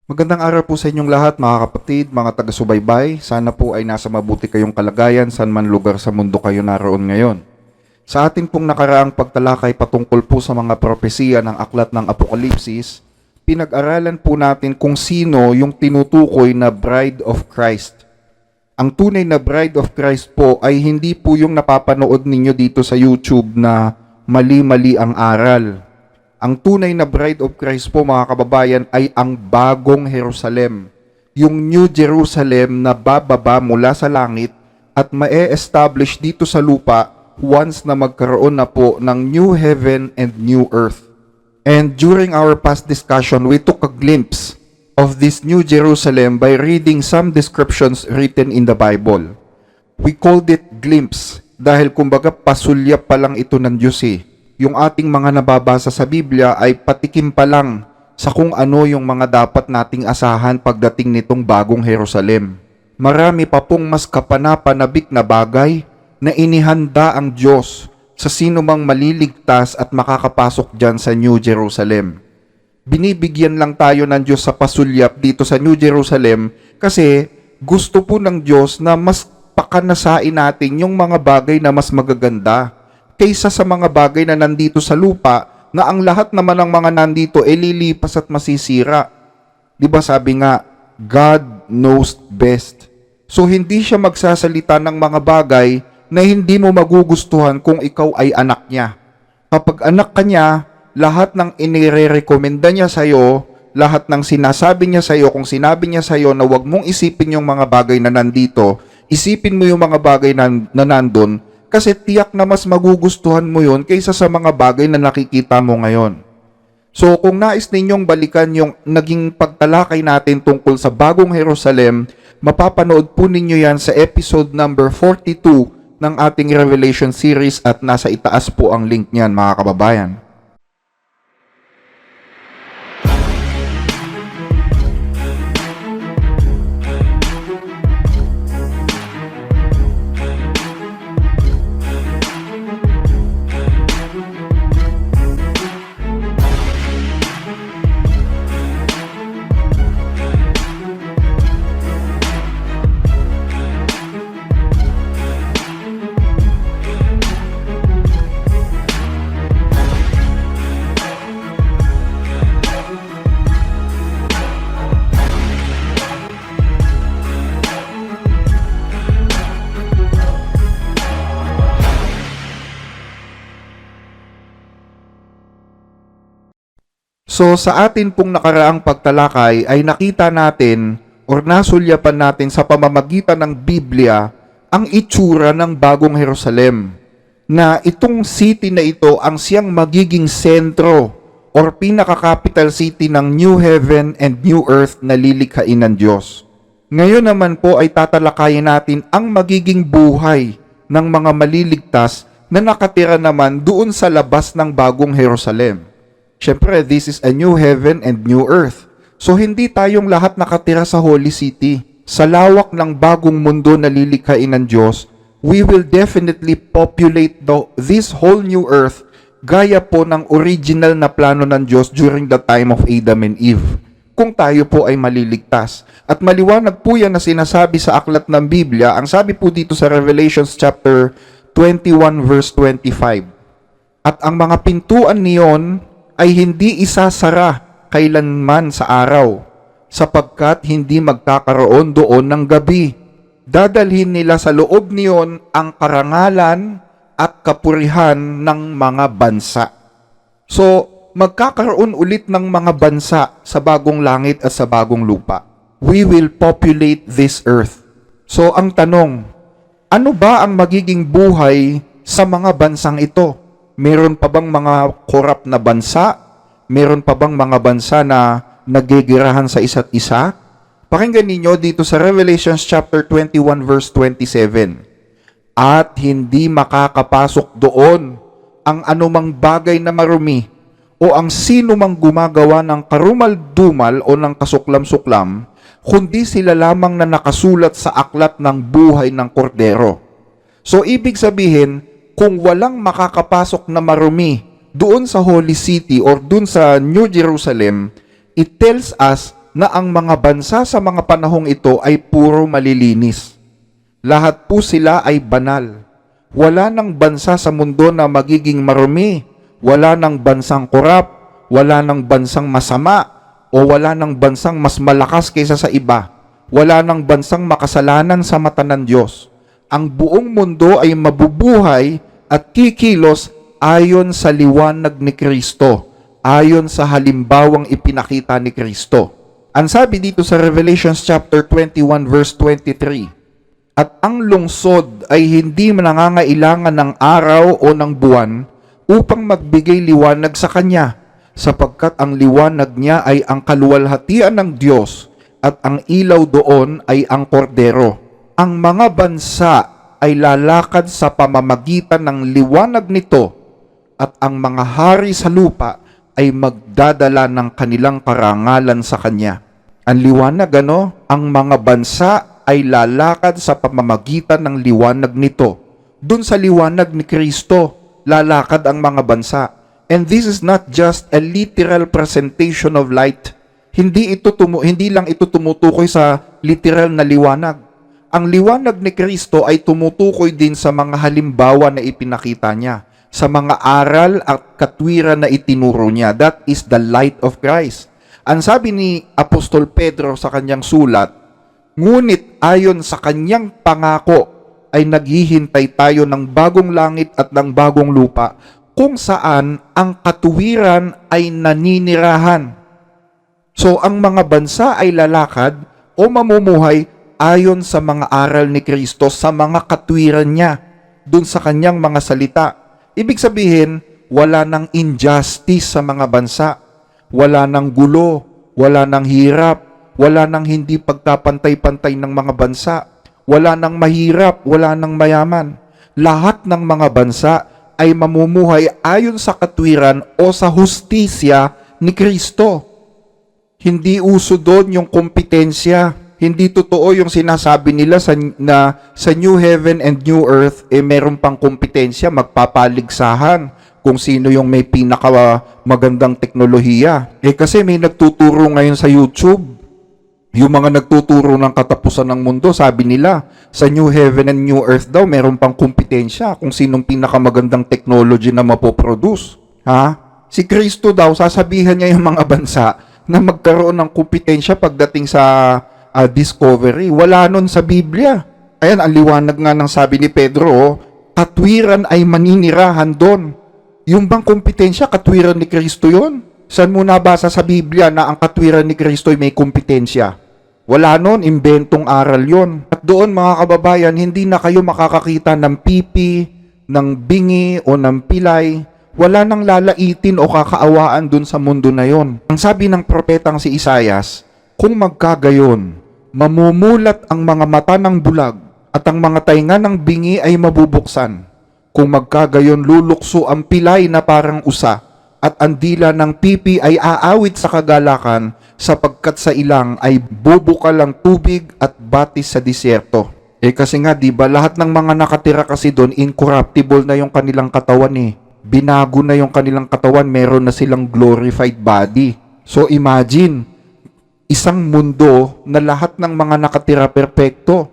Magandang araw po sa inyong lahat mga kapatid, mga taga-subaybay. Sana po ay nasa mabuti kayong kalagayan saan man lugar sa mundo kayo naroon ngayon. Sa atin pong nakaraang pagtalakay patungkol po sa mga propesiya ng aklat ng Apokalipsis, pinag-aralan po natin kung sino yung tinutukoy na Bride of Christ. Ang tunay na Bride of Christ po ay hindi po yung napapanood ninyo dito sa YouTube na mali-mali ang aral. Ang tunay na Bride of Christ po mga kababayan ay ang bagong Jerusalem. Yung New Jerusalem na bababa mula sa langit at ma-establish dito sa lupa once na magkaroon na po ng new heaven and new earth. And during our past discussion, we took a glimpse of this New Jerusalem by reading some descriptions written in the Bible. We called it glimpse dahil kumbaga pasulyap pa lang ito ng Diyos Yung ating mga nababasa sa Biblia ay patikim pa lang sa kung ano yung mga dapat nating asahan pagdating nitong bagong Jerusalem. Marami pa pong mas kapanapanabik na bagay na inihanda ang Diyos sa sino mang maliligtas at makakapasok dyan sa New Jerusalem. Binibigyan lang tayo ng Diyos sa pasulyap dito sa New Jerusalem kasi gusto po ng Diyos na mas pakanasain natin yung mga bagay na mas magaganda kaysa sa mga bagay na nandito sa lupa na ang lahat naman ng mga nandito ay lilipas at masisira. Di ba sabi nga, God knows best. So hindi siya magsasalita ng mga bagay na hindi mo magugustuhan kung ikaw ay anak niya. Kapag anak ka niya, lahat ng inirerekomenda niya sa'yo, lahat ng sinasabi niya sa'yo, kung sinabi niya sa'yo na huwag mong isipin yung mga bagay na nandito, isipin mo yung mga bagay na nandun, kasi tiyak na mas magugustuhan mo yun kaysa sa mga bagay na nakikita mo ngayon. So kung nais ninyong balikan yung naging pagtalakay natin tungkol sa bagong Jerusalem, mapapanood po ninyo yan sa episode number 42 ng ating Revelation series at nasa itaas po ang link niyan mga kababayan. So sa atin pong nakaraang pagtalakay ay nakita natin o nasulyapan natin sa pamamagitan ng Biblia ang itsura ng bagong Jerusalem. Na itong city na ito ang siyang magiging sentro or pinaka-capital city ng New Heaven and New Earth na lilikhain ng Diyos. Ngayon naman po ay tatalakayin natin ang magiging buhay ng mga maliligtas na nakatira naman doon sa labas ng bagong Jerusalem. Siyempre, this is a new heaven and new earth. So, hindi tayong lahat nakatira sa Holy City. Sa lawak ng bagong mundo na lilikhain ng Diyos, we will definitely populate this whole new earth gaya po ng original na plano ng Diyos during the time of Adam and Eve. Kung tayo po ay maliligtas. At maliwanag po yan na sinasabi sa aklat ng Biblia. Ang sabi po dito sa Revelations chapter 21 verse 25. At ang mga pintuan niyon ay hindi isasara kailanman sa araw, sapagkat hindi magkakaroon doon ng gabi. Dadalhin nila sa loob niyon ang karangalan at kapurihan ng mga bansa. So, magkakaroon ulit ng mga bansa sa bagong langit at sa bagong lupa. We will populate this earth. So, ang tanong, ano ba ang magiging buhay sa mga bansang ito? Meron pa bang mga korap na bansa? Meron pa bang mga bansa na nagigirahan sa isa't isa? Pakinggan ninyo dito sa Revelation chapter 21 verse 27. At hindi makakapasok doon ang anumang bagay na marumi o ang sino mang gumagawa ng karumal-dumal o ng kasuklam-suklam, kundi sila lamang na nakasulat sa aklat ng buhay ng kordero. So, ibig sabihin, kung walang makakapasok na marumi doon sa Holy City or doon sa New Jerusalem, it tells us na ang mga bansa sa mga panahong ito ay puro malilinis. Lahat po sila ay banal. Wala nang bansa sa mundo na magiging marumi. Wala nang bansang korap. Wala nang bansang masama. O wala nang bansang mas malakas kaysa sa iba. Wala nang bansang makasalanan sa mata ng Diyos. Ang buong mundo ay mabubuhay at kikilos ayon sa liwanag ni Kristo, ayon sa halimbawang ipinakita ni Kristo. Ang sabi dito sa Revelations chapter 21 verse 23, at ang lungsod ay hindi nangangailangan ng araw o ng buwan upang magbigay liwanag sa kanya, sapagkat ang liwanag niya ay ang kaluwalhatian ng Diyos at ang ilaw doon ay ang kordero. Ang mga bansa ay lalakad sa pamamagitan ng liwanag nito at ang mga hari sa lupa ay magdadala ng kanilang karangalan sa kanya. Ang liwanag, ang mga bansa ay lalakad sa pamamagitan ng liwanag nito. Doon sa liwanag ni Kristo, lalakad ang mga bansa. And this is not just a literal presentation of light. Hindi lang ito tumutukoy sa literal na liwanag. Ang liwanag ni Kristo ay tumutukoy din sa mga halimbawa na ipinakita niya, sa mga aral at katwiran na itinuro niya. That is the light of Christ. Ang sabi ni Apostol Pedro sa kanyang sulat, ngunit ayon sa kanyang pangako ay naghihintay tayo ng bagong langit at ng bagong lupa kung saan ang katuwiran ay naninirahan. So ang mga bansa ay lalakad o mamumuhay ayon sa mga aral ni Kristo, sa mga katwiran niya, dun sa kanyang mga salita. Ibig sabihin, wala nang injustice sa mga bansa. Wala nang gulo, wala nang hirap, wala nang hindi pagkapantay-pantay ng mga bansa, wala nang mahirap, wala nang mayaman. Lahat ng mga bansa ay mamumuhay ayon sa katwiran o sa hustisya ni Kristo. Hindi uso doon yung kompetensya. Hindi totoo yung sinasabi nila sa New Heaven and New Earth, meron pang kompetensya, magpapaligsahan kung sino yung may magandang teknolohiya. Kasi may nagtuturo ngayon sa YouTube, yung mga nagtuturo ng katapusan ng mundo, sabi nila, sa New Heaven and New Earth daw, meron pang kompetensya kung sinong pinakamagandang technology na mapoproduce. Si Kristo daw, sasabihan niya yung mga bansa na magkaroon ng kompetensya pagdating sa discovery. Wala nun sa Biblia. Ayan, ang liwanag nga ng sabi ni Pedro, katwiran ay maninirahan doon. Yung bang kompetensya, katwiran ni Kristo yun? Saan mo nabasa sa Biblia na ang katwiran ni Kristo ay may kompetensya? Wala nun, imbentong aral yon. At doon mga kababayan, hindi na kayo makakakita ng pipi, ng bingi o ng pilay. Wala nang lalaitin o kakaawaan doon sa mundo na yon. Ang sabi ng propetang si Isaias, kung magkagayon, mamumulat ang mga mata ng bulag at ang mga tainga ng bingi ay mabubuksan. Kung magkagayon, lulukso ang pilay na parang usa at ang dila ng pipi ay aawit sa kagalakan sapagkat sa ilang ay bubukal ang tubig at batis sa disyerto. Kasi nga, di ba, lahat ng mga nakatira kasi doon, incorruptible na yung kanilang katawan Binago na yung kanilang katawan, meron na silang glorified body. So imagine, isang mundo na lahat ng mga nakatira perpekto.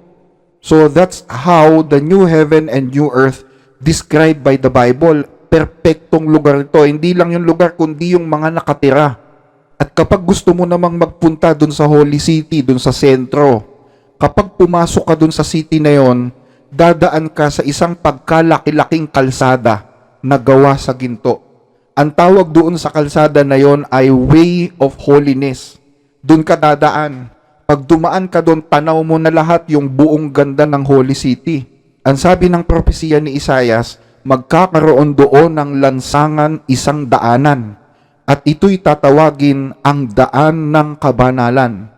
So that's how the new heaven and new earth described by the Bible. Perpektong lugar ito. Hindi lang yung lugar, kundi yung mga nakatira. At kapag gusto mo namang magpunta dun sa Holy City, dun sa sentro, kapag pumasok ka dun sa city na yon, dadaan ka sa isang pagkalaki-laking kalsada na gawa sa ginto. Ang tawag doon sa kalsada na yon ay Way of Holiness. Doon ka dadaan. Pag dumaan ka doon, tanaw mo na lahat yung buong ganda ng Holy City. Ang sabi ng propesiya ni Isaias, magkakaroon doon ng lansangan isang daanan. At ito'y tatawagin ang daan ng kabanalan.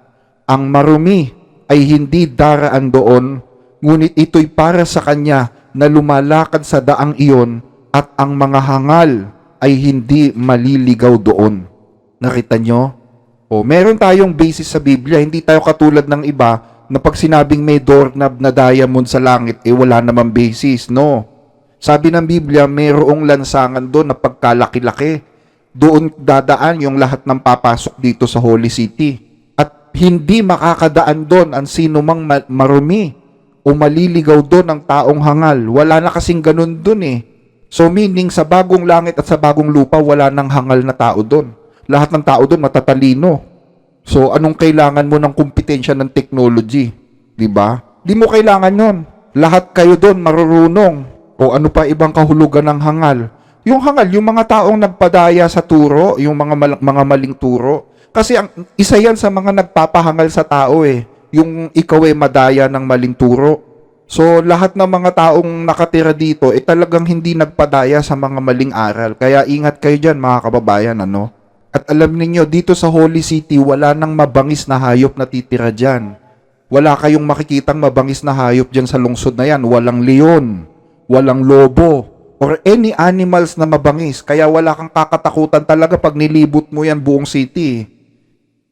Ang marumi ay hindi daraan doon, ngunit ito'y para sa kanya na lumalakad sa daang iyon at ang mga hangal ay hindi maliligaw doon. Nakita nyo? Meron tayong basis sa Biblia. Hindi tayo katulad ng iba na pag sinabing may doorknob na diamond sa langit, wala namang basis. No. Sabi ng Biblia, mayroong lansangan doon na pagkalaki-laki. Doon dadaan yung lahat ng papasok dito sa Holy City. At Hindi makakadaan doon ang sino mang marumi o maliligaw doon ang taong hangal. Wala na kasing ganun doon eh. So meaning sa bagong langit at sa bagong lupa, wala nang hangal na tao doon. Lahat ng tao doon matatalino. So anong kailangan mo ng kompetensya ng technology? Di ba? Di mo kailangan yon. Lahat kayo doon marurunong. O ano pa ibang kahulugan ng hangal? Yung hangal, yung mga taong nagpadaya sa turo, yung mga maling turo. Kasi isa yan sa mga nagpapahangal sa tao eh. Yung ikaw ay madaya ng maling turo. So lahat ng mga taong nakatira dito talagang hindi nagpadaya sa mga maling aral. Kaya ingat kayo dyan mga kababayan, ano? At alam niyo dito sa Holy City, wala nang mabangis na hayop na titira dyan. Wala kayong makikitang mabangis na hayop dyan sa lungsod na yan. Walang leon, walang lobo, or any animals na mabangis. Kaya wala kang kakatakutan talaga pag nilibot mo yan buong city.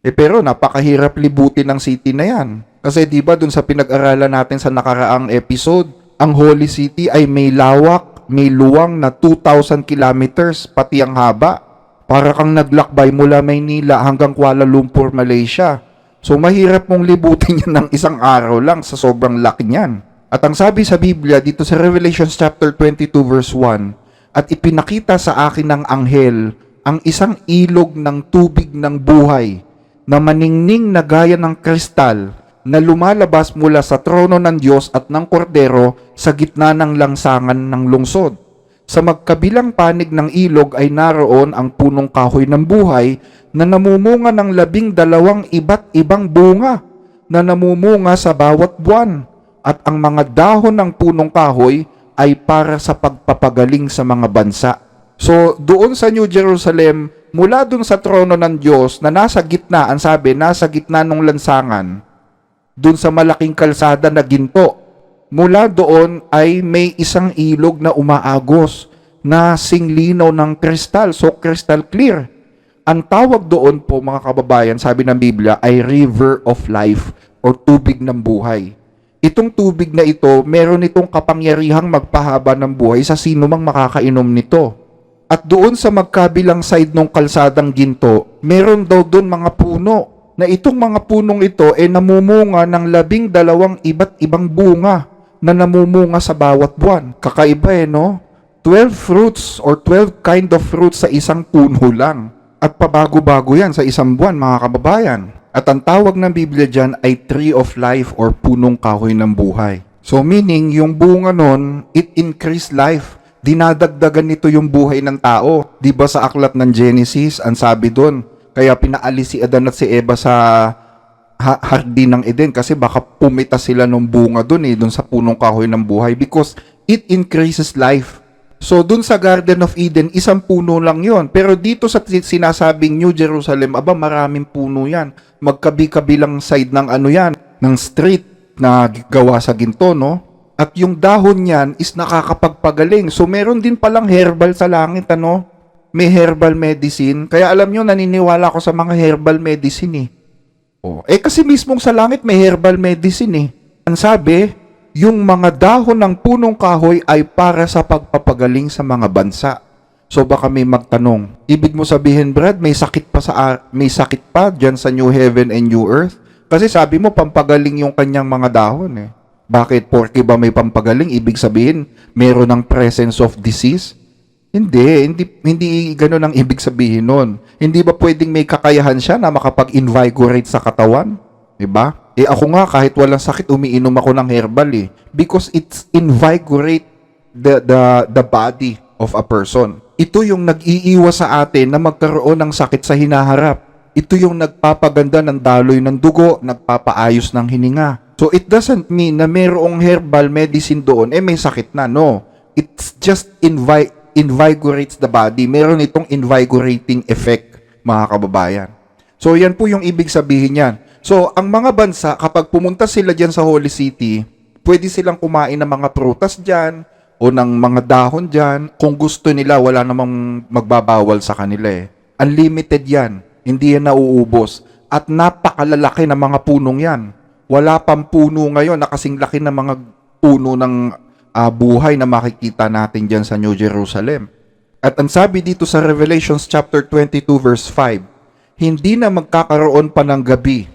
Pero napakahirap libutin ng city na yan. Kasi di ba dun sa pinag-aralan natin sa nakaraang episode, ang Holy City ay may lawak, may luwang na 2,000 kilometers, pati ang haba. Para kang naglakbay mula Maynila hanggang Kuala Lumpur, Malaysia. So mahirap mong libutin yan ng isang araw lang sa sobrang laki niyan. At ang sabi sa Biblia dito sa Revelation chapter 22 verse 1, at ipinakita sa akin ng anghel ang isang ilog ng tubig ng buhay na maningning na gaya ng kristal na lumalabas mula sa trono ng Diyos at ng Kordero sa gitna ng langsangan ng lungsod. Sa magkabilang panig ng ilog ay naroon ang punong kahoy ng buhay na namumunga ng 12 iba't ibang bunga na namumunga sa bawat buwan. At ang mga dahon ng punong kahoy ay para sa pagpapagaling sa mga bansa. So doon sa New Jerusalem, mula doon sa trono ng Diyos na nasa gitna, ang sabi, nasa gitna ng lansangan, doon sa malaking kalsada na ginto, mula doon ay may isang ilog na umaagos na singlinaw ng kristal, so crystal clear. Ang tawag doon po mga kababayan, sabi ng Biblia, ay river of life or tubig ng buhay. Itong tubig na ito, meron itong kapangyarihang magpahaba ng buhay sa sino mang makakainom nito. At doon sa magkabilang side ng kalsadang ginto, meron daw doon mga puno na itong mga punong ito ay namumunga ng 12 iba't ibang bunga na namumunga sa bawat buwan. Kakaiba no? 12 fruits or 12 kind of fruits sa isang puno lang. At pabago-bago yan sa isang buwan mga kababayan. At ang tawag ng Biblia dyan ay tree of life or punong kahoy ng buhay. So meaning, yung bunga nun, it increase life. Dinadagdagan nito yung buhay ng tao. Di ba sa aklat ng Genesis, ang sabi doon, kaya pinaalis si Adan at si Eva sa hardin ng Eden kasi baka pumita sila ng bunga doon doon sa punong kahoy ng buhay because it increases life. So doon sa Garden of Eden, isang puno lang yon. Pero dito sa sinasabing New Jerusalem, aba maraming puno yan. Magkabi-kabilang side ng yan, ng street na gawa sa ginto, no? At yung dahon niyan is nakakapagpagaling. So meron din palang herbal sa langit, ano? May herbal medicine. Kaya alam nyo, naniniwala ko sa mga herbal medicine kasi mismong sa langit may herbal medicine Ang sabi, yung mga dahon ng punong kahoy ay para sa pagpapagaling sa mga bansa. So baka may magtanong, ibig mo sabihin Brad, may sakit pa dyan sa New Heaven and New Earth? Kasi sabi mo pampagaling yung kanyang mga dahon Bakit? Porke ba may pampagaling? Ibig sabihin, meron ng presence of disease? Hindi gano'n ang ibig sabihin nun. Hindi ba pwedeng may kakayahan siya na makapag-invigorate sa katawan? Diba? Ako nga, kahit walang sakit, umiinom ako ng herbal because it's invigorate the body of a person. Ito yung nag-iiwas sa atin na magkaroon ng sakit sa hinaharap. Ito yung nagpapaganda ng daloy ng dugo, nagpapaayos ng hininga. So it doesn't mean na mayroong herbal medicine doon, may sakit na. No. It's just invigorates the body. Meron itong invigorating effect, mga kababayan. So yan po yung ibig sabihin yan. So ang mga bansa, kapag pumunta sila dyan sa Holy City, pwede silang kumain ng mga prutas dyan o ng mga dahon dyan. Kung gusto nila, wala namang magbabawal sa kanila Unlimited yan. Hindi yan nauubos. At napakalalaki ng mga punong yan. Wala pang puno ngayon na kasing laki ng mga puno ng buhay na makikita natin dyan sa New Jerusalem. At ang sabi dito sa Revelations chapter 22 verse 5, hindi na magkakaroon pa ng gabi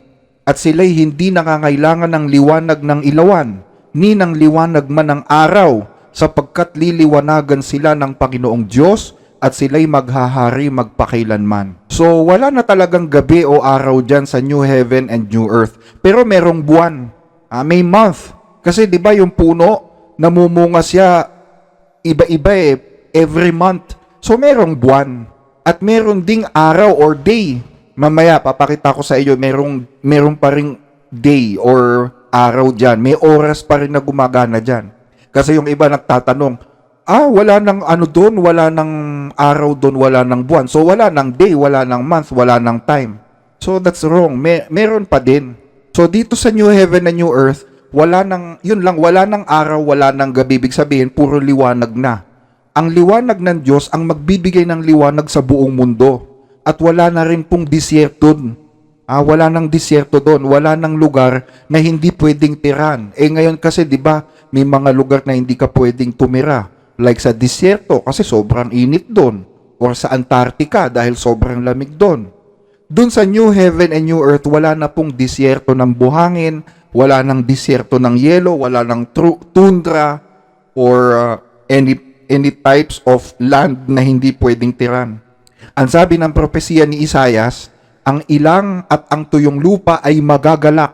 at sila'y hindi nangangailangan ng liwanag ng ilawan, ni ng liwanag man ng araw, sapagkat liliwanagan sila ng Panginoong Diyos at sila'y maghahari magpakailanman. So wala na talagang gabi o araw dyan sa New Heaven and New Earth. Pero merong buwan, may month. Kasi di ba yung puno, namumunga siya iba-iba every month. So merong buwan at meron ding araw or day. Mamaya papakita ko sa iyo, merong pa ring day or araw dyan. May oras pa rin na gumagana dyan. Kasi yung iba nagtatanong, wala nang ano doon, wala nang araw doon, wala nang buwan. So wala nang day, wala nang month, wala nang time. So that's wrong. Meron pa din. So dito sa New Heaven and New Earth, wala nang, yun lang, wala nang araw, wala nang gabi. Ibig sabihin, puro liwanag na. Ang liwanag ng Diyos ang magbibigay ng liwanag sa buong mundo. At wala na rin pong disyerto doon. Wala nang disyerto doon. Wala nang lugar na hindi pwedeng tiran. Ngayon kasi, di ba, may mga lugar na hindi ka pwedeng tumira. Like sa disyerto kasi sobrang init doon. Or sa Antarctica dahil sobrang lamig doon. Doon sa New Heaven and New Earth, wala na pong disyerto ng buhangin, wala nang disyerto ng yelo, wala nang tundra, or any types of land na hindi pwedeng tiran. Ang sabi ng propesiya ni Isaias, ang ilang at ang tuyong lupa ay magagalak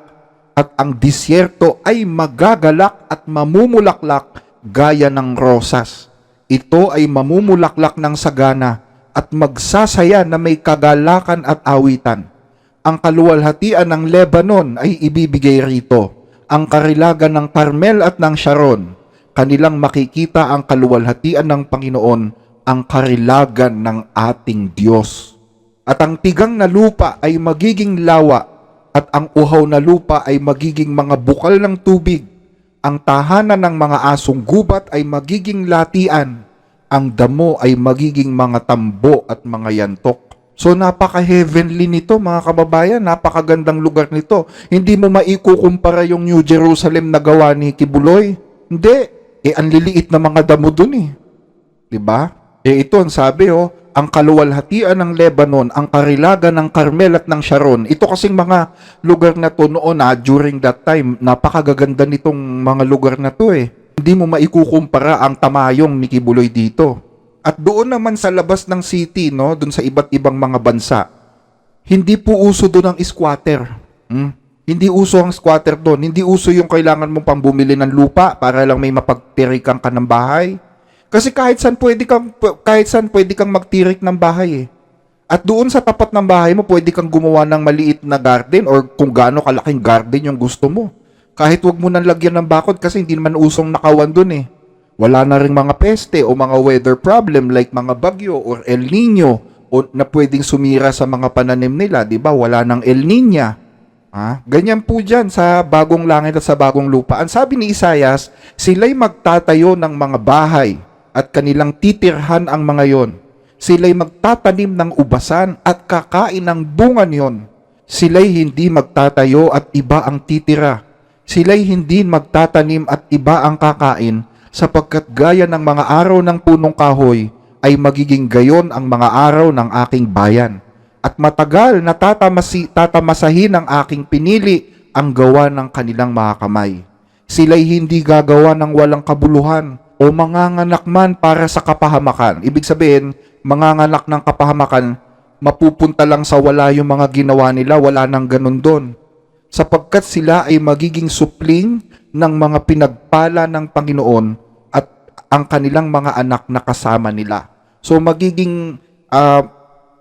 at ang disyerto ay magagalak at mamumulaklak gaya ng rosas. Ito ay mamumulaklak ng sagana at magsasaya na may kagalakan at awitan. Ang kaluwalhatian ng Lebanon ay ibibigay rito, ang karilagan ng Carmel at ng Sharon. Kanilang makikita ang kaluwalhatian ng Panginoon, ang karilagan ng ating Diyos. At ang tigang na lupa ay magiging lawa, at ang uhaw na lupa ay magiging mga bukal ng tubig. Ang tahanan ng mga asong gubat ay magiging latian. Ang damo ay magiging mga tambo at mga yantok. So napaka-heavenly nito mga kababayan, napakagandang lugar nito. Hindi mo maikukumpara yung New Jerusalem na gawa ni Kibuloy. Hindi, ang liliit na mga damo dun eh. Diba? Ito ang sabi ang kaluwalhatian ng Lebanon, ang karilagan ng Carmel at ng Sharon. Ito kasing mga lugar na to noon during that time, napakagaganda nitong mga lugar na to eh. Hindi mo maikukumpara ang tamayong ni Kibuloy dito. At doon naman sa labas ng city, doon sa iba't ibang mga bansa, hindi po uso doon ang squatter. Hindi uso ang squatter doon. Hindi uso yung kailangan mong pambumili ng lupa para lang may mapagtirikan ka ng bahay. Kasi kahit saan pwede kang magtirik ng bahay eh. At doon sa tapat ng bahay mo, pwede kang gumawa ng maliit na garden or kung gaano kalaking garden yung gusto mo. Kahit wag mo nang lagyan ng bakod kasi hindi naman usong nakawan doon eh. Wala na ring mga peste o mga weather problem like mga bagyo or El Nino o na pwedeng sumira sa mga pananim nila, di ba? Wala nang El Niña. Ganyan po dyan sa bagong langit at sa bagong lupa. Ang sabi ni Isaias, sila'y magtatayo ng mga bahay at kanilang titirhan ang mga yon. Sila'y magtatanim ng ubasan at kakain ng bunga niyon. Sila'y hindi magtatayo at iba ang titira. Sila'y hindi magtatanim at iba ang kakain, sapagkat gaya ng mga araw ng punong kahoy, ay magiging gayon ang mga araw ng aking bayan. At matagal na tatamasahin ng aking pinili ang gawa ng kanilang mga kamay. Sila'y hindi gagawa ng walang kabuluhan, o manganganak man para sa kapahamakan. Ibig sabihin, manganganak ng kapahamakan, mapupunta lang sa wala yung mga ginawa nila, wala nang ganun doon. Sapagkat sila ay magiging supling ng mga pinagpala ng Panginoon at ang kanilang mga anak na kasama nila. So magiging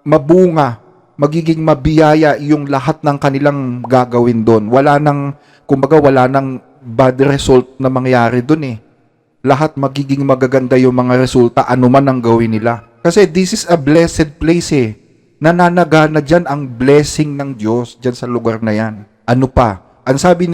mabunga, magiging mabiyaya yung lahat ng kanilang gagawin doon. Wala nang bad result na mangyari doon eh. Lahat magiging magaganda yung mga resulta, anuman ang gawin nila. Kasi this is a blessed place eh. Nananagana dyan ang blessing ng Diyos dyan sa lugar na yan. Ano pa? Ang sabi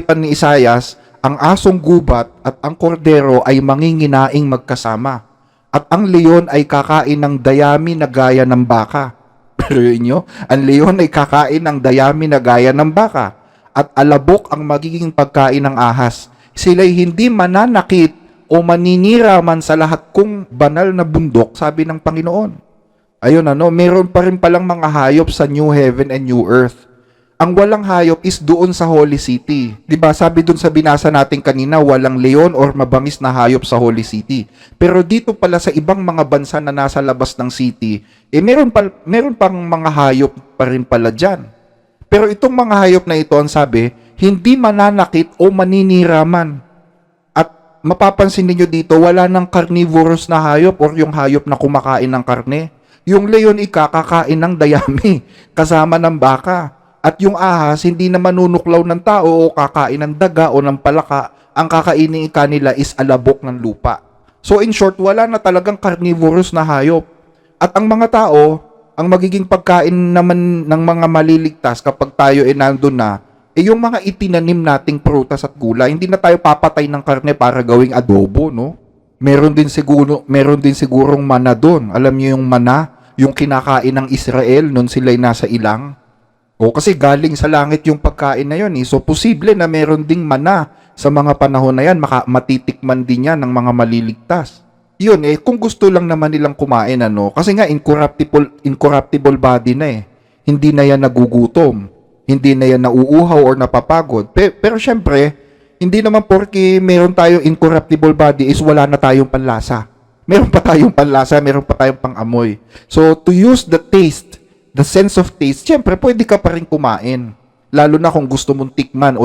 pa ni Isaias, ang asong gubat at ang kordero ay manginginaing magkasama. At ang leon ay kakain ng dayami na gaya ng baka. Pero yun ang leon ay kakain ng dayami na gaya ng baka. At alabok ang magiging pagkain ng ahas. Sila'y hindi mananakit o maninira man sa lahat kong banal na bundok, sabi ng Panginoon. Ayun meron pa rin palang mga hayop sa New Heaven and New Earth. Ang walang hayop is doon sa Holy City. 'Di ba? Sabi doon sa binasa natin kanina, walang leon or mabangis na hayop sa Holy City. Pero dito pala sa ibang mga bansa na nasa labas ng city, meron pang mga hayop pa rin pala diyan. Pero itong mga hayop na ito, ang sabi, hindi mananakit o maniniraman. At mapapansin niyo dito, wala nang carnivorous na hayop or yung hayop na kumakain ng karne. Yung leon kakain ng dayami kasama ng baka. At yung ahas, hindi na manunuklaw ng tao o kakain ng daga o ng palaka. Ang kakainin nila is alabok ng lupa. So in short, wala na talagang carnivorous na hayop. At ang mga tao, ang magiging pagkain naman ng mga maliligtas kapag tayo nandun na, yung mga itinanim nating prutas at gulay. Hindi na tayo papatay ng karne para gawing adobo, no? Meron din sigurong mana doon. Alam niyo yung mana, yung kinakain ng Israel noon sila'y nasa ilang. O kasi galing sa langit yung pagkain na yun. So posible na meron ding mana sa mga panahon na yan. Matitikman din yan ng mga maliligtas. Yun kung gusto lang naman nilang kumain, kasi nga incorruptible body na Hindi na yan nagugutom. Hindi na yan nauuhaw or napapagod. Pero syempre, hindi naman porke meron tayong incorruptible body is wala na tayong panlasa. Meron pa tayong panlasa, meron pa tayong pangamoy. So to use the sense of taste, syempre pwede ka pa rin kumain. Lalo na kung gusto mong tikman o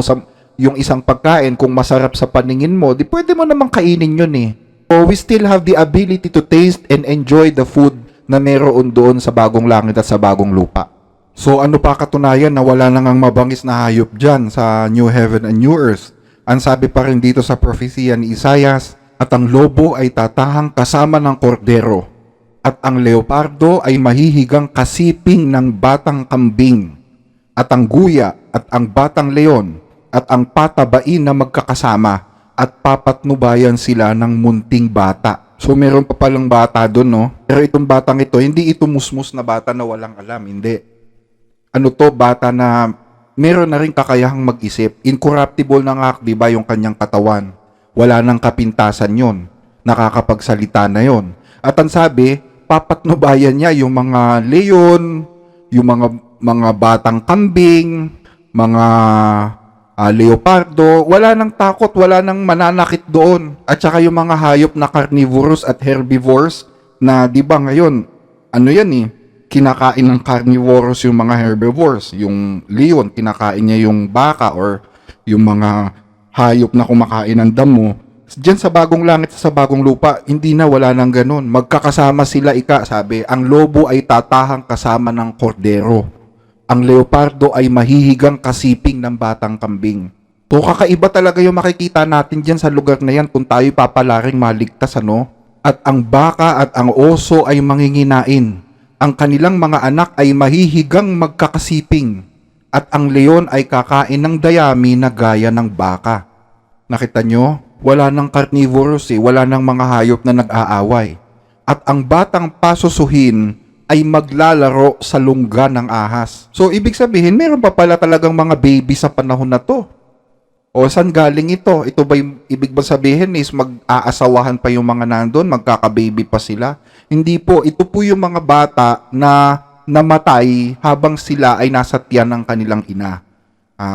yung isang pagkain, kung masarap sa paningin mo, di pwede mo namang kainin yun So we still have the ability to taste and enjoy the food na meron doon sa bagong langit at sa bagong lupa. So ano pa katunayan na wala nang ang mabangis na hayop dyan sa New Heaven and New Earth? Ang sabi pa rin dito sa propesya ni Isaias, at ang lobo ay tatahang kasama ng kordero, at ang leopardo ay mahihigang kasiping ng batang kambing, at ang guya at ang batang leon at ang patabain na magkakasama, at papatnubayan sila ng munting bata. So meron pa palang bata doon, no? Pero itong batang ito, hindi ito musmus na bata na walang alam, hindi. Bata na meron na rin kakayahang mag-isip. Incorruptible na nga, di ba, yung kanyang katawan. Wala nang kapintasan yon. Nakakapagsalita na yon. At ang sabi, papatnubayan niya yung mga leon, yung mga batang kambing, mga leopardo. Wala nang takot, wala nang mananakit doon. At saka yung mga hayop na carnivorous at herbivores na, di ba ngayon, kinakain ng carnivorous yung mga herbivores. Yung leon, kinakain niya yung baka or yung mga hayop na kumakain ng damo. Diyan sa bagong langit sa bagong lupa, hindi na, wala nang ganun. Magkakasama sila, sabi, ang lobo ay tatahang kasama ng kordero. Ang leopardo ay mahihigang kasiping ng batang kambing. To kakaiba talaga yung makikita natin diyan sa lugar na yan kung tayo papalaring maligtas, At ang baka at ang oso ay manginginain. Ang kanilang mga anak ay mahihigang magkakasiping. At ang leon ay kakain ng dayami na gaya ng baka. Nakita nyo? Wala nang carnivorous wala nang mga hayop na nag-aaway. At ang batang pasusuhin ay maglalaro sa lungga ng ahas. So, ibig sabihin, meron pa pala talagang mga baby sa panahon na to. O, saan galing ito? Ito ba yung ibig ba sabihin is mag-aasawahan pa yung mga nandun? Magkaka-baby pa sila? Hindi po. Ito po yung mga bata na namatay habang sila ay nasa tiyan ng kanilang ina.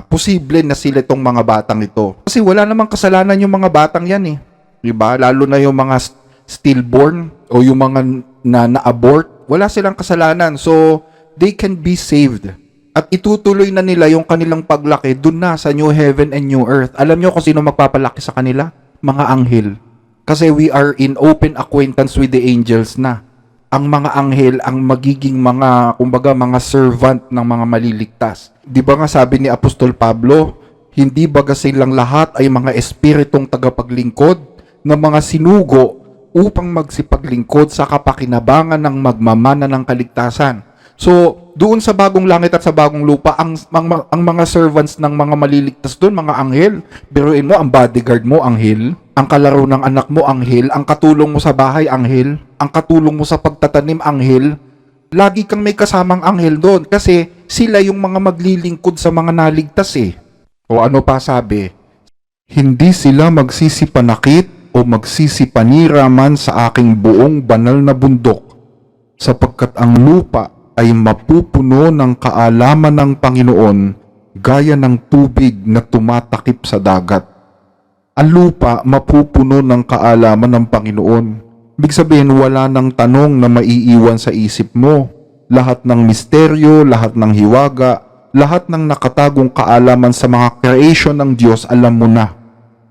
Posible na sila itong mga batang ito. Kasi wala namang kasalanan yung mga batang yan Diba? Lalo na yung mga stillborn o yung mga na-abort. Wala silang kasalanan. So, they can be saved. At itutuloy na nila yung kanilang paglaki dun na sa New Heaven and New Earth. Alam nyo kung sino magpapalaki sa kanila? Mga anghel. Kasi we are in open acquaintance with the angels na. Ang mga anghel ang magiging mga servant ng mga maliligtas. Di ba nga sabi ni Apostol Pablo, hindi baga silang lahat ay mga espiritong tagapaglingkod na mga sinugo upang magsipaglingkod sa kapakinabangan ng magmamana ng kaligtasan. So, doon sa bagong langit at sa bagong lupa, ang mga servants ng mga maliligtas doon, mga anghel. Biruin mo, ang bodyguard mo, anghel. Ang kalaro ng anak mo, anghel. Ang katulong mo sa bahay, anghel. Ang katulong mo sa pagtatanim, anghel. Lagi kang may kasamang anghel doon kasi sila yung mga maglilingkod sa mga naligtas O ano pa sabi? Hindi sila magsisipanakit o magsisipaniraman sa aking buong banal na bundok sapagkat ang lupa ay mapupuno ng kaalaman ng Panginoon gaya ng tubig na tumatakip sa dagat. Ang lupa mapupuno ng kaalaman ng Panginoon. Ibig sabihin, wala ng tanong na maiiwan sa isip mo. Lahat ng misteryo, lahat ng hiwaga, lahat ng nakatagong kaalaman sa mga creation ng Diyos, alam mo na.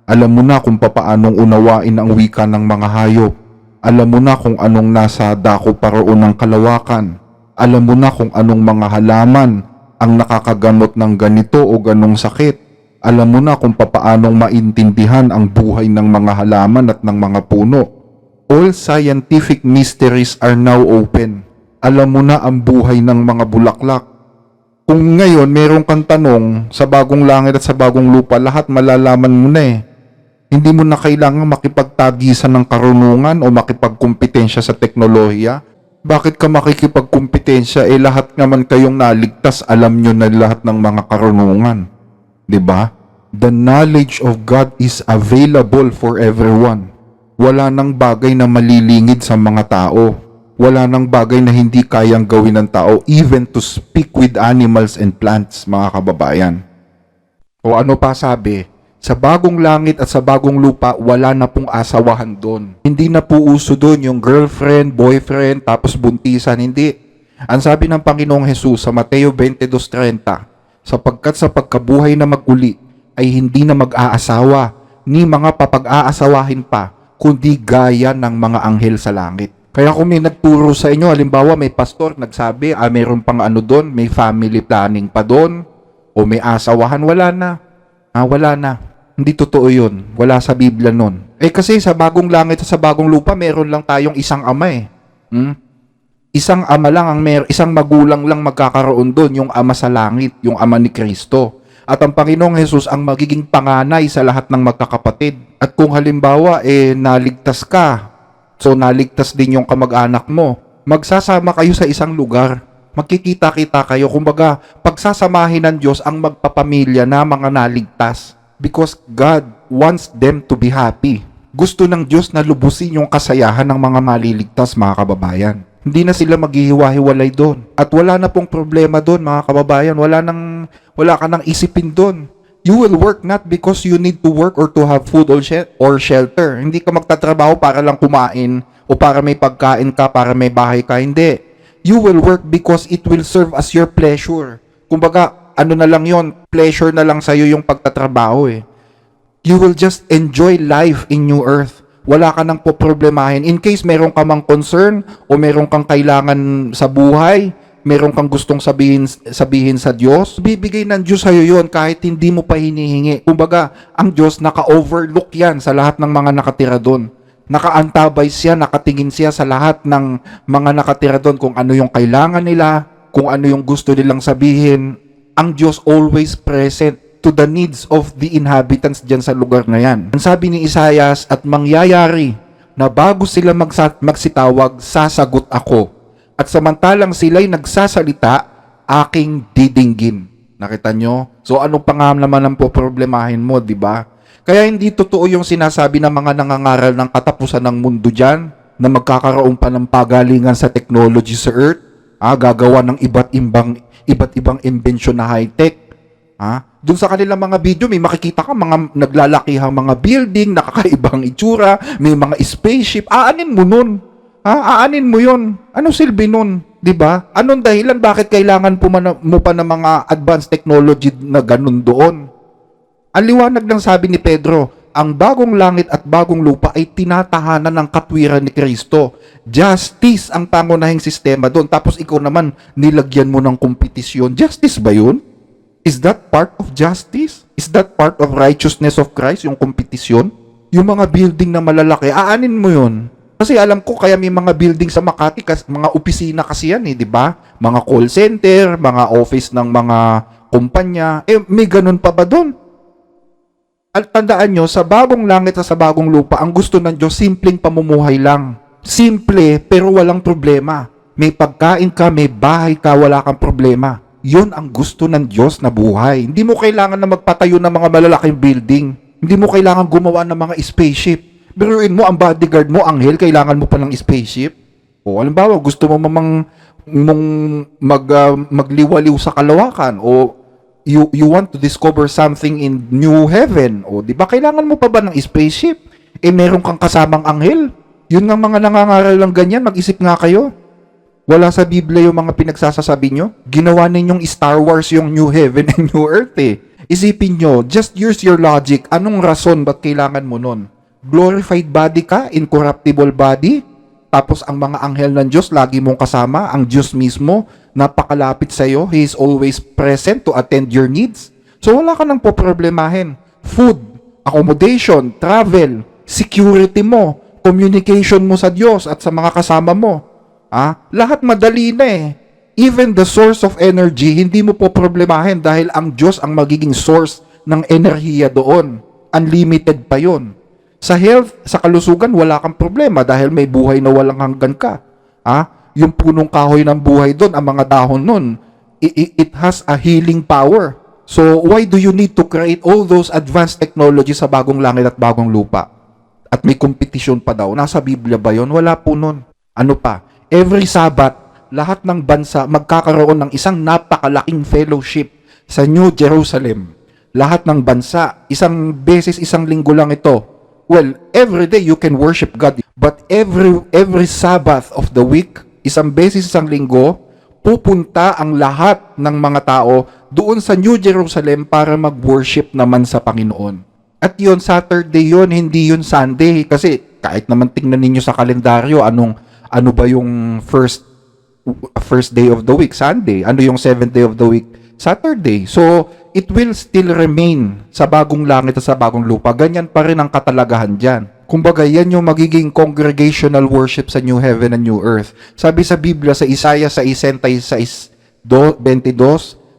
Alam mo na kung papaanong unawain ang wika ng mga hayop. Alam mo na kung anong nasa dako paroon ng kalawakan. Alam mo na kung anong mga halaman ang nakakagamot ng ganito o ganong sakit. Alam mo na kung papaanong maintindihan ang buhay ng mga halaman at ng mga puno. All scientific mysteries are now open. Alam mo na ang buhay ng mga bulaklak. Kung ngayon meron kang tanong sa bagong langit at sa bagong lupa, lahat malalaman mo na eh. Hindi mo na kailangan makipagtagisan ng karunungan o makipagkumpetensya sa teknolohiya. Bakit ka makikipagkumpetensya? Lahat naman kayong naligtas, alam nyo na lahat ng mga karunungan. 'Di ba? The knowledge of God is available for everyone. Wala nang bagay na malilingid sa mga tao. Wala nang bagay na hindi kayang gawin ng tao, even to speak with animals and plants, mga kababayan. O ano pa sabi? Sa bagong langit at sa bagong lupa, wala na pong asawahan doon. Hindi na po uso doon yung girlfriend, boyfriend, tapos buntisan. Hindi. Ang sabi ng Panginoong Hesus sa Mateo 22:30, sapagkat sa pagkabuhay na mag-uli ay hindi na mag-aasawa, ni mga papag-aasawahin pa, kundi gaya ng mga anghel sa langit. Kaya kung may nagturo sa inyo, halimbawa may pastor nagsabi, mayroon pang ano doon, may family planning pa doon, o may asawahan, wala na. Wala na. Hindi totoo yun. Wala sa Biblia nun. Kasi sa bagong langit at sa bagong lupa, meron lang tayong isang ama eh. Isang ama lang, isang magulang lang magkakaroon doon, yung ama sa langit, yung ama ni Kristo. At ang Panginoong Hesus ang magiging panganay sa lahat ng magkakapatid. At kung halimbawa, naligtas ka, so naligtas din yung kamag-anak mo, magsasama kayo sa isang lugar. Magkikita-kita kayo. Kumbaga, pagsasamahin ng Diyos ang magpapamilya na mga naligtas. Because God wants them to be happy. Gusto ng Diyos na lubusin yung kasayahan ng mga maliligtas, mga kababayan. Hindi na sila maghihiwa-hiwalay doon. At wala na pong problema doon, mga kababayan. Wala ka nang isipin doon. You will work not because you need to work or to have food or shelter. Hindi ka magtatrabaho para lang kumain o para may pagkain ka, para may bahay ka. Hindi. You will work because it will serve as your pleasure. Kumbaga, ano na lang yon, pleasure na lang sa'yo yung pagtatrabaho eh. You will just enjoy life in New Earth. Wala ka nang poproblemahin. In case meron ka mang concern o meron kang kailangan sa buhay, meron kang gustong sabihin sa Diyos, bibigay ng Diyos sa'yo yon kahit hindi mo pa hinihingi. Kumbaga, ang Diyos naka-overlook yan sa lahat ng mga nakatira doon. Nakaantabay siya, nakatingin siya sa lahat ng mga nakatira doon kung ano yung kailangan nila, kung ano yung gusto nilang sabihin. Ang Diyos always present to the needs of the inhabitants dyan sa lugar na yan. Ang sabi ni Isaias, at mangyayari na bago sila magsitawag, sasagot ako. At samantalang sila'y nagsasalita, aking didinggin. Nakita nyo? So ano pa nga naman ang poproblemahin mo, di ba? Kaya hindi totoo yung sinasabi ng mga nangangaral ng katapusan ng mundo dyan, na magkakaroon pa ng pagalingan sa technology sa Earth, gagawa ng iba't ibang invention na high-tech. Doon sa kanilang mga video, may makikita ka mga naglalakihang mga building, nakakaibang itsura, may mga spaceship. Aanin mo nun. Aanin mo yun. Ano silbi nun? Diba? Anong dahilan? Bakit kailangan mo pa ng mga advanced technology na ganun doon? Ang liwanag ng sabi ni Pedro, ang bagong langit at bagong lupa ay tinatahanan ng katwiran ni Kristo. Justice ang pangunahing sistema doon. Tapos ikaw naman, nilagyan mo ng kompetisyon. Justice ba yun? Is that part of justice? Is that part of righteousness of Christ, yung kompetisyon? Yung mga building na malalaki, aanin mo yun. Kasi alam ko, kaya may mga building sa Makati, mga opisina kasi yan di ba? Mga call center, mga office ng mga kumpanya. May ganun pa ba doon? At tandaan nyo, sa bagong langit at sa bagong lupa, ang gusto ng Diyos, simpleng pamumuhay lang. Simple, pero walang problema. May pagkain ka, may bahay ka, wala kang problema. Yun ang gusto ng Diyos na buhay. Hindi mo kailangan na magpatayo ng mga malalaking building. Hindi mo kailangan gumawa ng mga spaceship. Biruin mo, ang bodyguard mo, anghel, kailangan mo pa ng spaceship. O, halimbawa, gusto mo magliwaliw sa kalawakan o you want to discover something in new heaven. O, di ba kailangan mo pa ba ng spaceship? Meron kang kasamang anghel. Yun nga mga nangangaral lang ganyan, mag-isip nga kayo. Wala sa Biblia yung mga pinagsasasabi nyo. Ginawa ninyong Star Wars yung new heaven and new earth eh. Isipin nyo, just use your logic. Anong rason ba't kailangan mo nun? Glorified body ka, incorruptible body. Tapos ang mga anghel ng Diyos, lagi mong kasama. Ang Diyos mismo, napakalapit sa'yo. He is always present to attend your needs. So wala ka nang poproblemahin. Food, accommodation, travel, security mo, communication mo sa Diyos at sa mga kasama mo. Lahat madali na eh. Even the source of energy, hindi mo po problemahin dahil ang Diyos ang magiging source ng enerhiya doon. Unlimited pa yon. Sa health, sa kalusugan, wala kang problema dahil may buhay na walang hanggan ka. Yung punong kahoy ng buhay doon, ang mga dahon nun, it has a healing power. So, why do you need to create all those advanced technology sa bagong langit at bagong lupa? At may competition pa daw. Nasa Biblia ba yon? Wala po nun. Ano pa? Every Sabbath, lahat ng bansa magkakaroon ng isang napakalaking fellowship sa New Jerusalem. Lahat ng bansa, isang beses, isang linggo lang ito. Well, every day you can worship God. But every Sabbath of the week, isang beses, isang linggo, pupunta ang lahat ng mga tao doon sa New Jerusalem para mag-worship naman sa Panginoon. At yun, Saturday yun, hindi yun Sunday. Kasi kahit naman tingnan ninyo sa kalendaryo, ano ba yung first day of the week? Sunday. Ano yung seventh day of the week? Saturday. So, it will still remain sa bagong langit at sa bagong lupa. Ganyan pa rin ang katalagahan dyan. Kumbaga, yan yung magiging congregational worship sa new heaven and new earth. Sabi sa Biblia, sa Isaiah 66:22,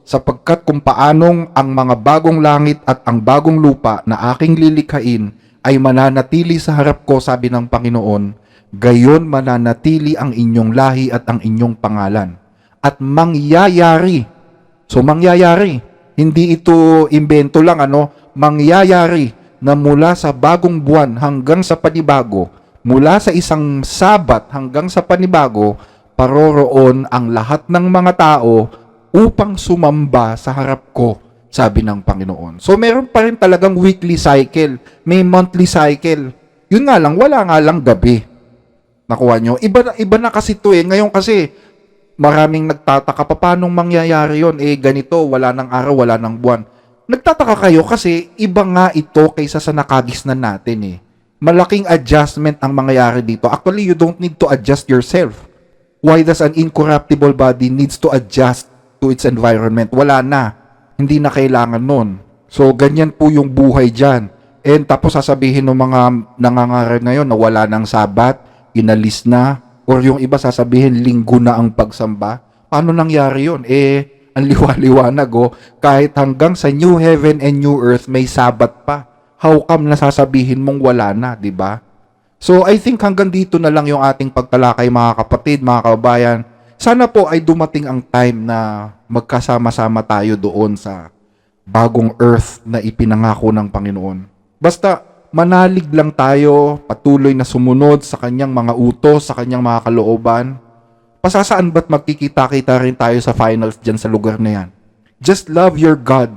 sapagkat kung paanong ang mga bagong langit at ang bagong lupa na aking lilikhain ay mananatili sa harap ko, sabi ng Panginoon, gayon mananatili ang inyong lahi at ang inyong pangalan. At mangyayari. So mangyayari. Hindi ito imbento lang, mangyayari na mula sa bagong buwan hanggang sa panibago, mula sa isang Sabat hanggang sa panibago, paroroon ang lahat ng mga tao upang sumamba sa harap ko, sabi ng Panginoon. So meron pa rin talagang weekly cycle, may monthly cycle. Yun nga lang, wala nga lang gabi. Nakuha nyo? Iba na kasi ito eh. Ngayon kasi, maraming nagtataka, paano mangyayari yon? Ganito, wala ng araw, wala ng buwan. Nagtataka kayo kasi iba nga ito kaysa sa nakagisnan natin eh. Malaking adjustment ang mangyayari dito. Actually, you don't need to adjust yourself. Why does an incorruptible body needs to adjust to its environment? Wala na. Hindi na kailangan nun. So, ganyan po yung buhay dyan. And tapos sasabihin ng mga nangangaral ngayon na wala ng Sabat, inalis na, or yung iba sasabihin linggo na ang pagsamba. Paano nangyari yun? Ang liwa-liwanag kahit hanggang sa new heaven and new earth may Sabat pa. How come nasasabihin mong wala na, di ba? So I think hanggang dito na lang yung ating pagtalakay mga kapatid, mga kababayan. Sana po ay dumating ang time na magkasama-sama tayo doon sa bagong earth na ipinangako ng Panginoon. Basta manalig lang tayo, patuloy na sumunod sa kanyang mga utos, sa kanyang mga kalooban. Pasasaan ba't magkikita-kita rin tayo sa finals dyan sa lugar na yan? Just love your God.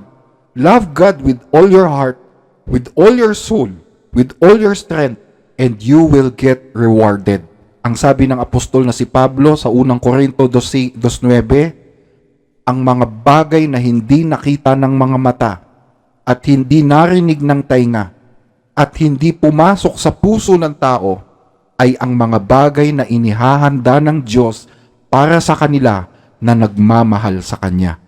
Love God with all your heart, with all your soul, with all your strength, and you will get rewarded. Ang sabi ng apostol na si Pablo sa unang Korinto 2:9, ang mga bagay na hindi nakita ng mga mata at hindi narinig ng tainga at hindi pumasok sa puso ng tao ay ang mga bagay na inihahanda ng Diyos para sa kanila na nagmamahal sa Kanya.